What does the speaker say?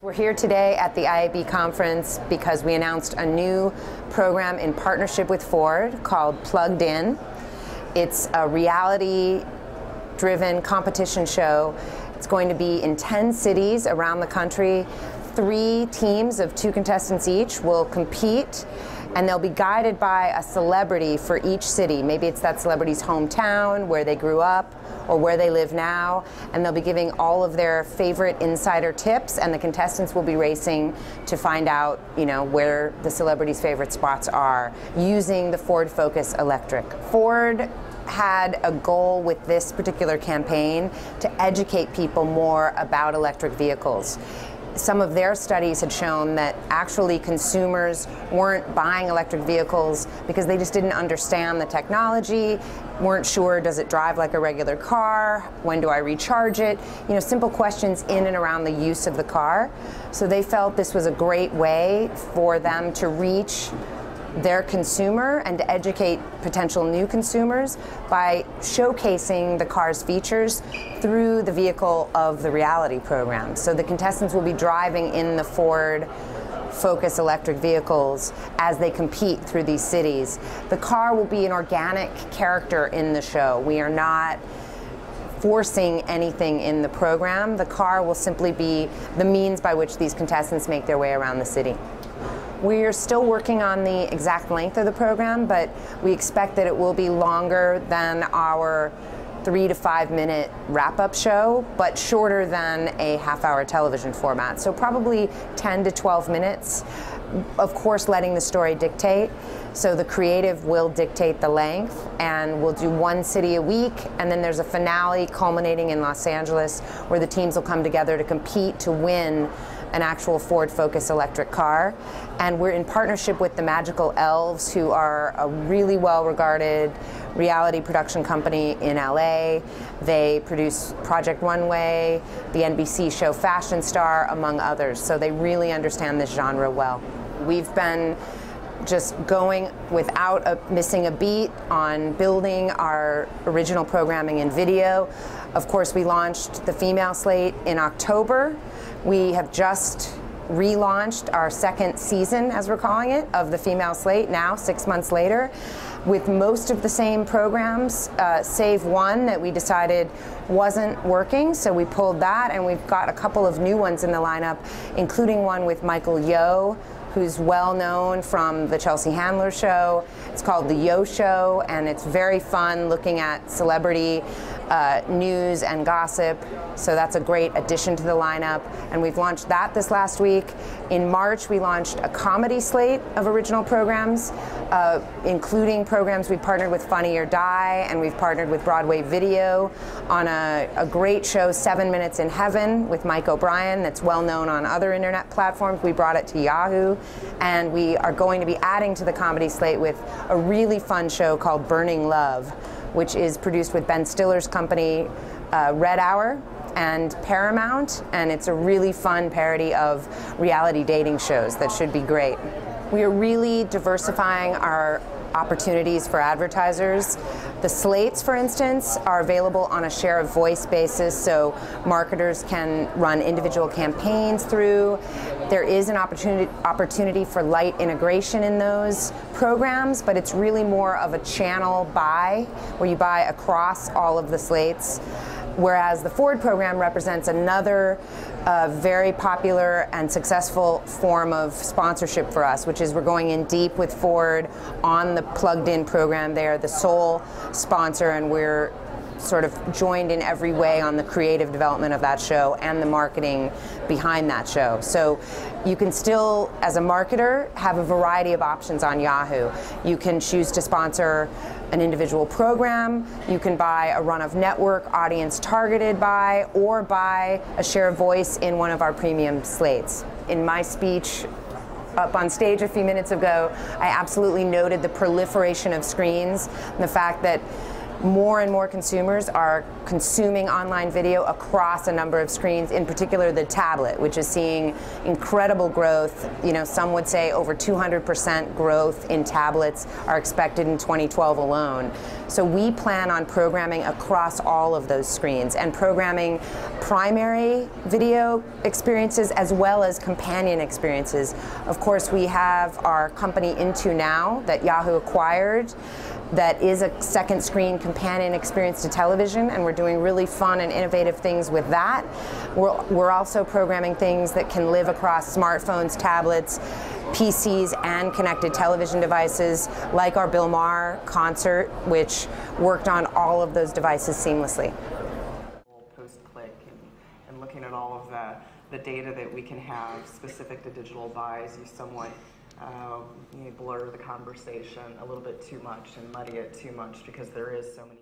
We're here today at the IAB conference because we announced a new program in partnership with Ford called Plugged In. It's a reality-driven competition show. It's going to be in 10 cities around the country. 3 teams of 2 contestants each will compete, and they'll be guided by a celebrity for each city. Maybe it's that celebrity's hometown, where they grew up, or where they live now, and they'll be giving all of their favorite insider tips, and the contestants will be racing to find out, where the celebrity's favorite spots are, using the Ford Focus Electric. Ford had a goal with this particular campaign to educate people more about electric vehicles. Some of their studies had shown that actually consumers weren't buying electric vehicles because they just didn't understand the technology, weren't sure, does it drive like a regular car? When do I recharge it? Simple questions in and around the use of the car. So they felt this was a great way for them to reach their consumer and to educate potential new consumers by showcasing the car's features through the vehicle of the reality program. So the contestants will be driving in the Ford Focus electric vehicles as they compete through these cities. The car will be an organic character in the show. We are not forcing anything in the program. The car will simply be the means by which these contestants make their way around the city. We're still working on the exact length of the program, but we expect that it will be longer than our 3 to 5 minute wrap-up show, but shorter than a half-hour television format. So probably 10 to 12 minutes, of course letting the story dictate. So the creative will dictate the length, and we'll do 1 city a week, and then there's a finale culminating in Los Angeles where the teams will come together to compete to win an actual Ford Focus electric car. And we're in partnership with the Magical Elves, who are a really well-regarded reality production company in LA. They produce Project Runway, the NBC show Fashion Star, among others. So they really understand this genre well. We've been just going without missing a beat on building our original programming in video. Of course, we launched the female slate in October. We have just relaunched our 2nd season, as we're calling it, of the female slate now, 6 months later, with most of the same programs, save one that we decided wasn't working, so we pulled that, and we've got a couple of new ones in the lineup, including one with Michael Yo, who's well known from the Chelsea Handler show. It's called The Yo Show, and it's very fun looking at celebrity news and gossip. So that's a great addition to the lineup, and we've launched that this last week. In March, we launched a comedy slate of original programs, including programs we partnered with Funny or Die, and we've partnered with Broadway Video on a great show, 7 Minutes in Heaven, with Mike O'Brien, that's well known on other internet platforms. We brought it to Yahoo, and we are going to be adding to the comedy slate with a really fun show called Burning Love, which is produced with Ben Stiller's company, Red Hour, and Paramount, and it's a really fun parody of reality dating shows that should be great. We are really diversifying our opportunities for advertisers. The slates, for instance, are available on a share of voice basis, so marketers can run individual campaigns through. There is an opportunity for light integration in those programs, but it's really more of a channel buy, where you buy across all of the slates. Whereas the Ford program represents another very popular and successful form of sponsorship for us, which is we're going in deep with Ford on the Plugged In program. They are the sole sponsor, and we're sort of joined in every way on the creative development of that show and the marketing behind that show. So you can still, as a marketer, have a variety of options on Yahoo. You can choose to sponsor an individual program, you can buy a run of network audience targeted by, or buy a share of voice in one of our premium slates. In my speech up on stage a few minutes ago, I absolutely noted the proliferation of screens, and the fact that more and more consumers are consuming online video across a number of screens, in particular the tablet, which is seeing incredible growth. You know, some would say over 200% growth in tablets are expected in 2012 alone. So we plan on programming across all of those screens and programming primary video experiences as well as companion experiences. Of course, we have our company Into Now that Yahoo acquired that is a second screen companion experience to television, and we're doing really fun and innovative things with that. We're also programming things that can live across smartphones, tablets, PCs, and connected television devices, like our Bill Maher concert, which worked on all of those devices seamlessly. Post-click and looking at all of the data that we can have specific to digital buys, you somewhat blur the conversation a little bit too much and muddy it too much because there is so many